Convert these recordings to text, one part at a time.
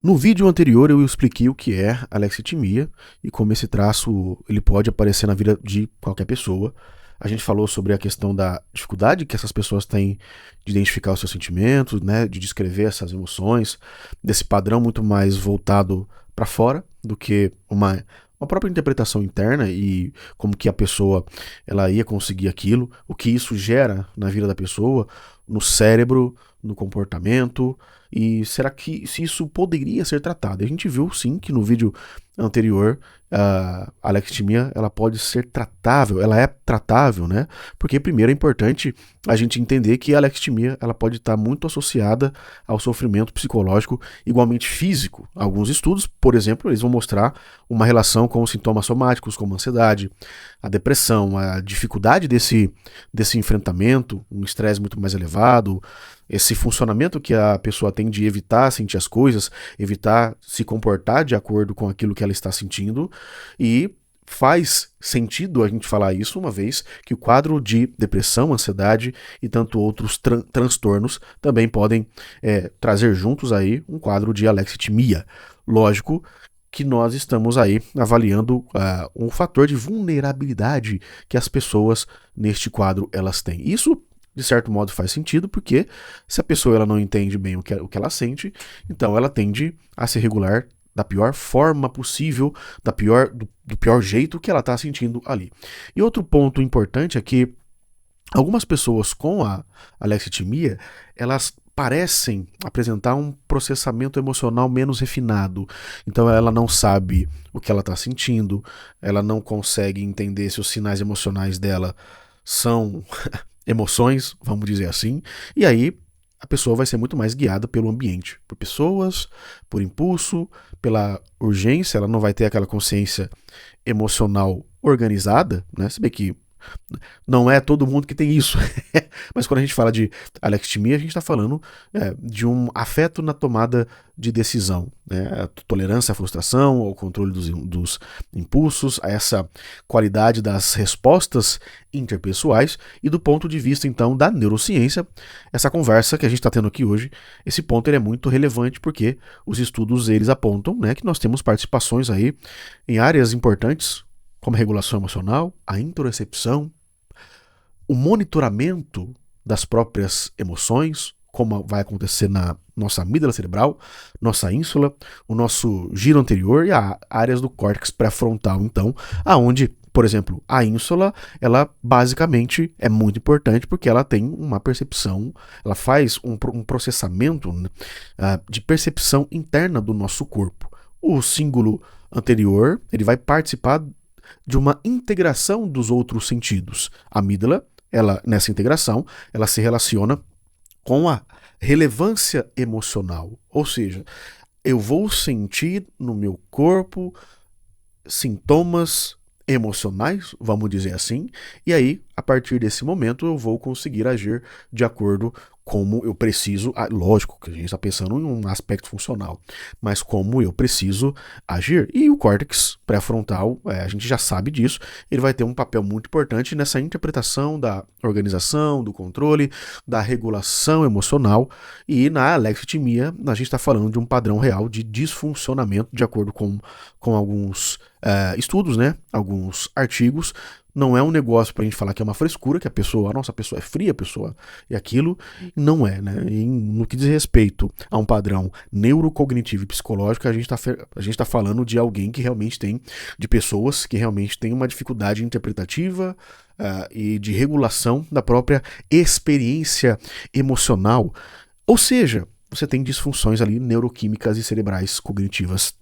No vídeo anterior eu expliquei o que é alexithymia e como esse traço ele pode aparecer na vida de qualquer pessoa. A gente falou sobre a questão da dificuldade que essas pessoas têm de identificar os seus sentimentos, né, de descrever essas emoções, desse padrão muito mais voltado para fora do que uma própria interpretação interna e como que a pessoa ela ia conseguir aquilo, o que isso gera na vida da pessoa, no cérebro, no comportamento. E será que se isso poderia ser tratado? A gente viu sim que no vídeo anterior a alexithymia ela pode ser tratável, ela é tratável, né? Porque primeiro é importante a gente entender que a alexithymia ela pode estar muito associada ao sofrimento psicológico, igualmente físico. Alguns estudos, por exemplo, eles vão mostrar uma relação com os sintomas somáticos, como a ansiedade, a depressão, a dificuldade desse enfrentamento, um estresse muito mais elevado, esse funcionamento que a pessoa tem de evitar sentir as coisas, evitar se comportar de acordo com aquilo que ela está sentindo, e faz sentido a gente falar isso uma vez que o quadro de depressão, ansiedade e tanto outros transtornos também podem trazer juntos aí um quadro de alexithymia. Lógico que nós estamos aí avaliando um fator de vulnerabilidade que as pessoas neste quadro elas têm. Isso de certo modo faz sentido, porque se a pessoa ela não entende bem o que ela sente, então ela tende a se regular da pior forma possível, do pior jeito que ela está sentindo ali. E outro ponto importante é que algumas pessoas com a alexithymia, elas parecem apresentar um processamento emocional menos refinado. Então ela não sabe o que ela está sentindo, ela não consegue entender se os sinais emocionais dela são emoções, vamos dizer assim, e aí a pessoa vai ser muito mais guiada pelo ambiente, por pessoas, por impulso, pela urgência, ela não vai ter aquela consciência emocional organizada, né? Se bem que não é todo mundo que tem isso. Mas quando a gente fala de alexithymia, a gente está falando de um afeto na tomada de decisão. Né? A tolerância à frustração, ao controle dos impulsos, a essa qualidade das respostas interpessoais e do ponto de vista, então, da neurociência, essa conversa que a gente está tendo aqui hoje, esse ponto ele é muito relevante porque os estudos eles apontam, né, que nós temos participações aí em áreas importantes como a regulação emocional, a interocepção, o monitoramento das próprias emoções, como vai acontecer na nossa amígdala cerebral, nossa ínsula, o nosso giro anterior e as áreas do córtex pré-frontal, então, aonde, por exemplo, a ínsula, ela basicamente é muito importante porque ela tem uma percepção, ela faz um processamento de percepção interna do nosso corpo. O símbolo anterior, ele vai participar de uma integração dos outros sentidos. A amígdala, ela, nessa integração, ela se relaciona com a relevância emocional. Ou seja, eu vou sentir no meu corpo sintomas emocionais, vamos dizer assim, e aí, a partir desse momento, eu vou conseguir agir de acordo como eu preciso, lógico que a gente está pensando em um aspecto funcional, mas como eu preciso agir. E o córtex pré-frontal, a gente já sabe disso, ele vai ter um papel muito importante nessa interpretação da organização, do controle, da regulação emocional, e na alexithymia a gente está falando de um padrão real de disfuncionamento, de acordo com alguns estudos, né? Alguns artigos. Não é um negócio pra gente falar que é uma frescura, que a pessoa é fria, a pessoa é aquilo. Não é, né? E no que diz respeito a um padrão neurocognitivo e psicológico, a gente tá falando de alguém que realmente tem, de pessoas que realmente têm uma dificuldade interpretativa e de regulação da própria experiência emocional. Ou seja, você tem disfunções ali neuroquímicas e cerebrais cognitivas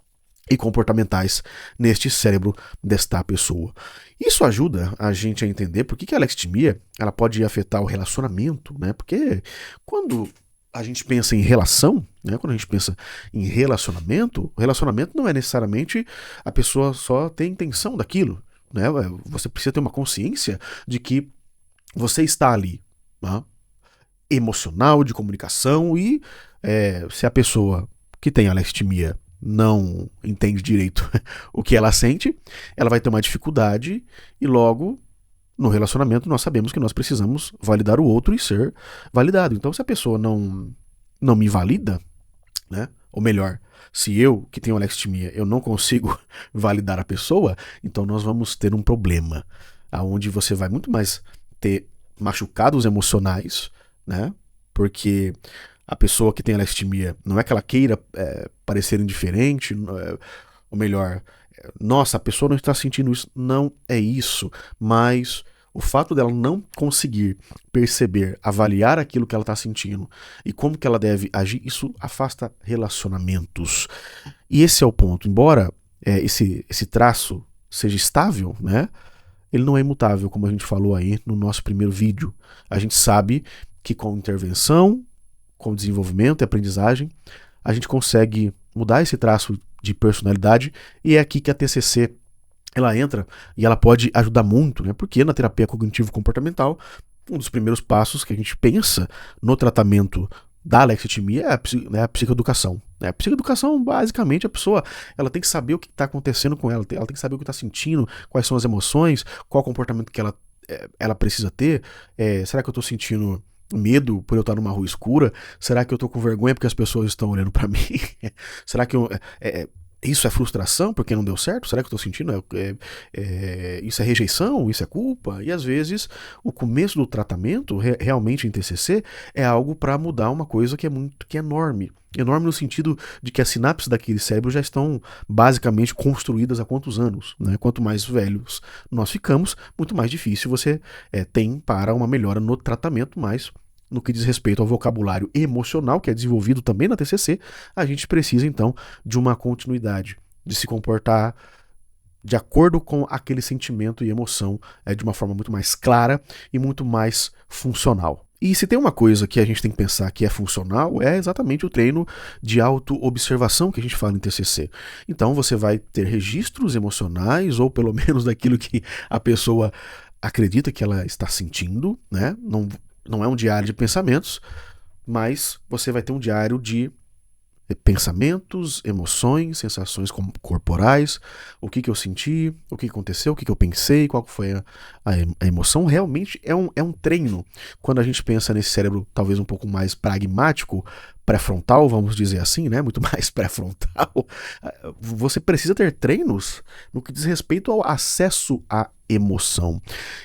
e comportamentais neste cérebro desta pessoa. Isso ajuda a gente a entender por que a alexithymia ela pode afetar o relacionamento, né? Porque quando a gente pensa em relação, né? Quando a gente pensa em relacionamento, o relacionamento não é necessariamente a pessoa só ter intenção daquilo, né? Você precisa ter uma consciência de que você está ali, né? Emocional, de comunicação e se a pessoa que tem alexithymia não entende direito o que ela sente, ela vai ter uma dificuldade e logo no relacionamento nós sabemos que nós precisamos validar o outro e ser validado. Então se a pessoa não me valida, né, Ou melhor, se eu, que tenho alexithymia, eu não consigo validar a pessoa, então nós vamos ter um problema, aonde você vai muito mais ter machucados emocionais, né? Porque a pessoa que tem alexithymia, não é que ela queira parecer indiferente, ou melhor, nossa, a pessoa não está sentindo isso. Não é isso, mas o fato dela não conseguir perceber, avaliar aquilo que ela está sentindo e como que ela deve agir, isso afasta relacionamentos. E esse é o ponto. Embora esse traço seja estável, né? Ele não é imutável, como a gente falou aí no nosso primeiro vídeo. A gente sabe que com intervenção, com desenvolvimento e aprendizagem, a gente consegue mudar esse traço de personalidade, e é aqui que a TCC ela entra e ela pode ajudar muito, né? Porque na terapia cognitivo-comportamental, um dos primeiros passos que a gente pensa no tratamento da alexithymia é a psicoeducação. A psicoeducação, basicamente, a pessoa ela tem que saber o que está acontecendo com ela, ela tem que saber o que está sentindo, quais são as emoções, qual o comportamento que ela precisa ter. Será que eu estou sentindo medo por eu estar numa rua escura? Será que eu estou com vergonha porque as pessoas estão olhando para mim? Será que isso é frustração porque não deu certo? Será que eu estou sentindo? Isso é rejeição? Isso é culpa? E às vezes o começo do tratamento, realmente em TCC, é algo para mudar uma coisa que é enorme. Enorme no sentido de que as sinapses daquele cérebro já estão basicamente construídas há quantos anos, né? Quanto mais velhos nós ficamos, muito mais difícil você tem para uma melhora no tratamento, mas no que diz respeito ao vocabulário emocional, que é desenvolvido também na TCC, a gente precisa então de uma continuidade, de se comportar de acordo com aquele sentimento e emoção de uma forma muito mais clara e muito mais funcional. E se tem uma coisa que a gente tem que pensar que é funcional, é exatamente o treino de autoobservação que a gente fala em TCC. Então você vai ter registros emocionais, ou pelo menos daquilo que a pessoa acredita que ela está sentindo, né? Não é um diário de pensamentos, mas você vai ter um diário de pensamentos, emoções, sensações corporais, o que eu senti, o que aconteceu, o que eu pensei, qual foi a emoção. Realmente é um treino. Quando a gente pensa nesse cérebro talvez um pouco mais pragmático, pré-frontal, vamos dizer assim, né? Muito mais pré-frontal, você precisa ter treinos no que diz respeito ao acesso à emoção.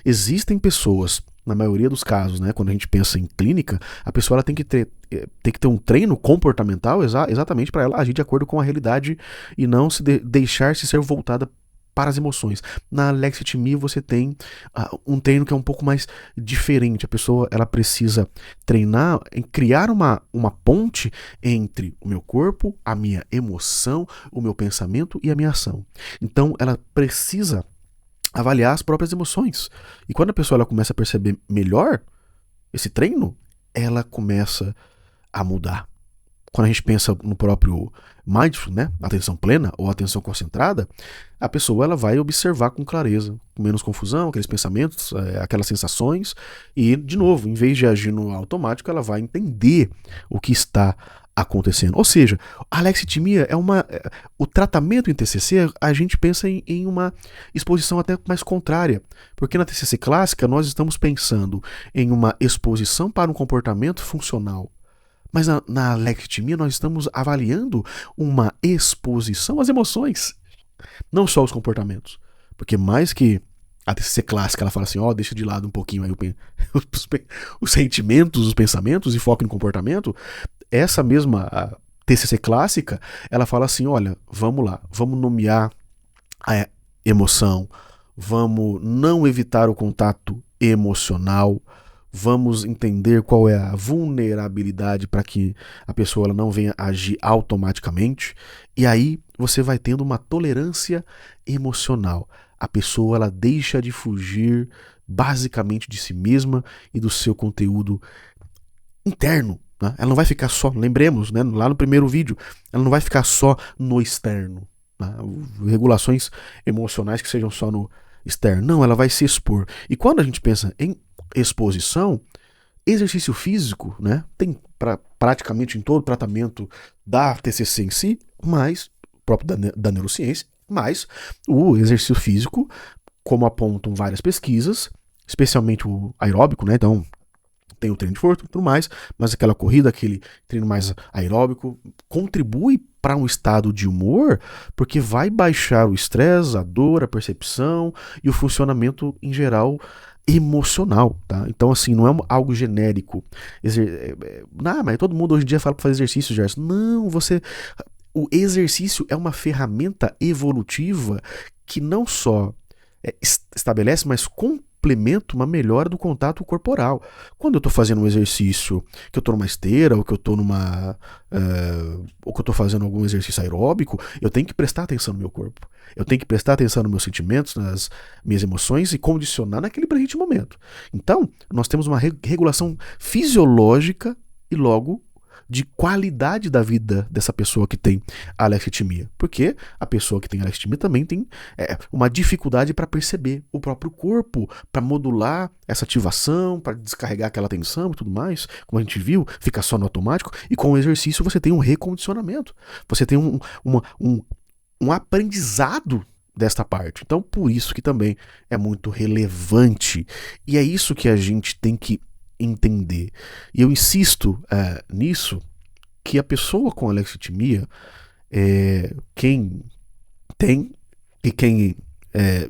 Existem pessoas, na maioria dos casos, né, quando a gente pensa em clínica, a pessoa ela tem que ter um treino comportamental exatamente para ela agir de acordo com a realidade e não deixar-se ser voltada para as emoções. Na alexithymia você tem um treino que é um pouco mais diferente. A pessoa ela precisa treinar em criar uma ponte entre o meu corpo, a minha emoção, o meu pensamento e a minha ação. Então ela precisa avaliar as próprias emoções. E quando a pessoa ela começa a perceber melhor esse treino, ela começa a mudar. Quando a gente pensa no próprio mindfulness, né, atenção plena ou atenção concentrada, a pessoa ela vai observar com clareza, com menos confusão, aqueles pensamentos, aquelas sensações, e, de novo, em vez de agir no automático, ela vai entender o que está acontecendo. Ou seja, a alexithymia o tratamento em TCC, a gente pensa em uma exposição até mais contrária, porque na TCC clássica nós estamos pensando em uma exposição para um comportamento funcional. Mas na alexithymia nós estamos avaliando uma exposição às emoções, não só os comportamentos. Porque mais que a TCC clássica, ela fala assim, deixa de lado um pouquinho aí os sentimentos, os pensamentos e foca no comportamento, essa mesma TCC clássica, ela fala assim, olha, vamos lá, vamos nomear a emoção, vamos não evitar o contato emocional, vamos entender qual é a vulnerabilidade para que a pessoa ela não venha agir automaticamente. E aí você vai tendo uma tolerância emocional. A pessoa ela deixa de fugir basicamente de si mesma e do seu conteúdo interno. Né? Ela não vai ficar só, lembremos, né, lá no primeiro vídeo, ela não vai ficar só no externo. Né? Regulações emocionais que sejam só no externo. Não, ela vai se expor. E quando a gente pensa em exposição, exercício físico, né, tem praticamente em todo o tratamento da TCC em si, mas próprio da neurociência, mas o exercício físico, como apontam várias pesquisas, especialmente o aeróbico, né, então tem o treino de força e tudo mais, mas aquela corrida, aquele treino mais aeróbico, contribui para um estado de humor, porque vai baixar o estresse, a dor, a percepção e o funcionamento em geral emocional, tá? Então, assim, não é algo genérico. Mas todo mundo hoje em dia fala para fazer exercício, Gerson. Não, o exercício é uma ferramenta evolutiva que não só estabelece, mas complementa uma melhora do contato corporal. Quando eu estou fazendo um exercício, que eu estou numa esteira, ou que eu estou ou que eu estou fazendo algum exercício aeróbico, eu tenho que prestar atenção no meu corpo. Eu tenho que prestar atenção nos meus sentimentos, nas minhas emoções e condicionar naquele presente momento. Então, nós temos uma regulação fisiológica e logo de qualidade da vida dessa pessoa que tem alexithymia. Porque a pessoa que tem alexithymia também tem uma dificuldade para perceber o próprio corpo, para modular essa ativação, para descarregar aquela tensão e tudo mais. Como a gente viu, fica só no automático. E com o exercício você tem um recondicionamento. Você tem um aprendizado desta parte. Então, por isso que também é muito relevante. E é isso que a gente tem que entender. E eu insisto nisso, que a pessoa com alexithymia, quem tem e quem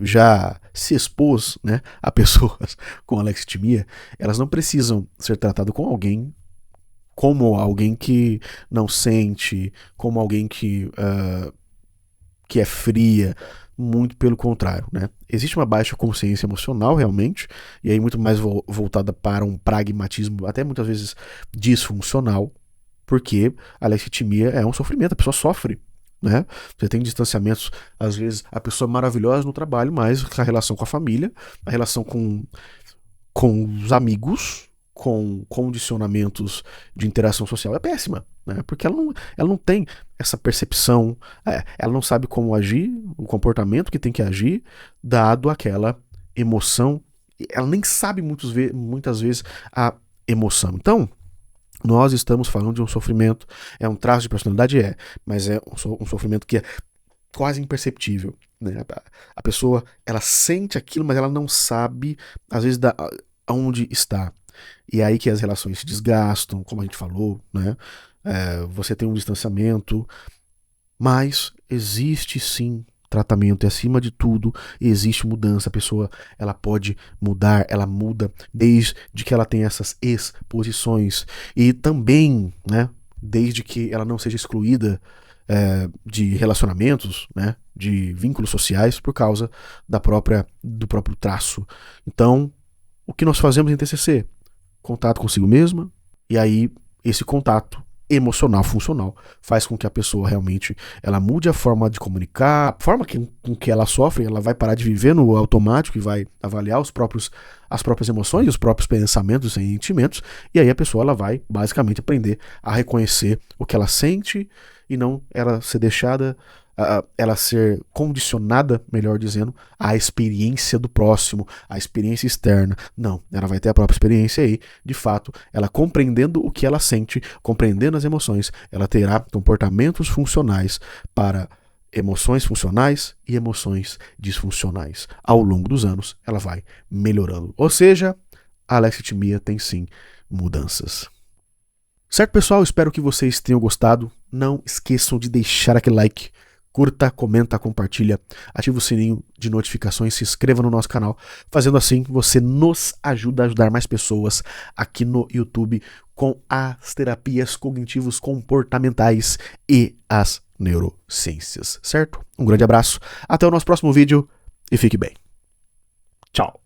já se expôs, né, a pessoas com alexithymia, elas não precisam ser tratadas com alguém como alguém que não sente, como alguém que é fria. Muito pelo contrário, né? Existe uma baixa consciência emocional realmente, e aí muito mais voltada para um pragmatismo, até muitas vezes disfuncional, porque a alexithymia é um sofrimento, a pessoa sofre, né? Você tem distanciamentos, às vezes a pessoa é maravilhosa no trabalho, mas a relação com a família, a relação com os amigos, com condicionamentos de interação social é péssima, né? Porque ela não tem essa percepção, ela não sabe como agir, o comportamento que tem que agir, dado aquela emoção, ela nem sabe muitas vezes a emoção. Então, nós estamos falando de um sofrimento, é um traço de personalidade, mas é um sofrimento que é quase imperceptível, né? A pessoa, ela sente aquilo, mas ela não sabe, às vezes, aonde está. E é aí que as relações se desgastam, como a gente falou, né? Você tem um distanciamento, mas existe sim tratamento, e acima de tudo existe mudança. A pessoa, ela pode mudar, ela muda desde que ela tenha essas exposições e também, né, desde que ela não seja excluída de relacionamentos, né, de vínculos sociais por causa do próprio traço. Então, o que nós fazemos em TCC? Contato consigo mesma, e aí esse contato emocional, funcional, faz com que a pessoa realmente ela mude a forma de comunicar, a forma com que ela sofre, ela vai parar de viver no automático e vai avaliar as próprias emoções, os próprios pensamentos e sentimentos, e aí a pessoa ela vai basicamente aprender a reconhecer o que ela sente e não ela ser deixada, ela ser condicionada, melhor dizendo, à experiência do próximo, à experiência externa. Não, ela vai ter a própria experiência aí, de fato, ela compreendendo o que ela sente, compreendendo as emoções, ela terá comportamentos funcionais para emoções funcionais e emoções disfuncionais. Ao longo dos anos, ela vai melhorando. Ou seja, a alexithymia tem sim mudanças. Certo, pessoal? Espero que vocês tenham gostado. Não esqueçam de deixar aquele like, curta, comenta, compartilha, ativa o sininho de notificações, se inscreva no nosso canal. Fazendo assim, você nos ajuda a ajudar mais pessoas aqui no YouTube com as terapias cognitivos comportamentais e as neurociências, certo? Um grande abraço, até o nosso próximo vídeo e fique bem. Tchau!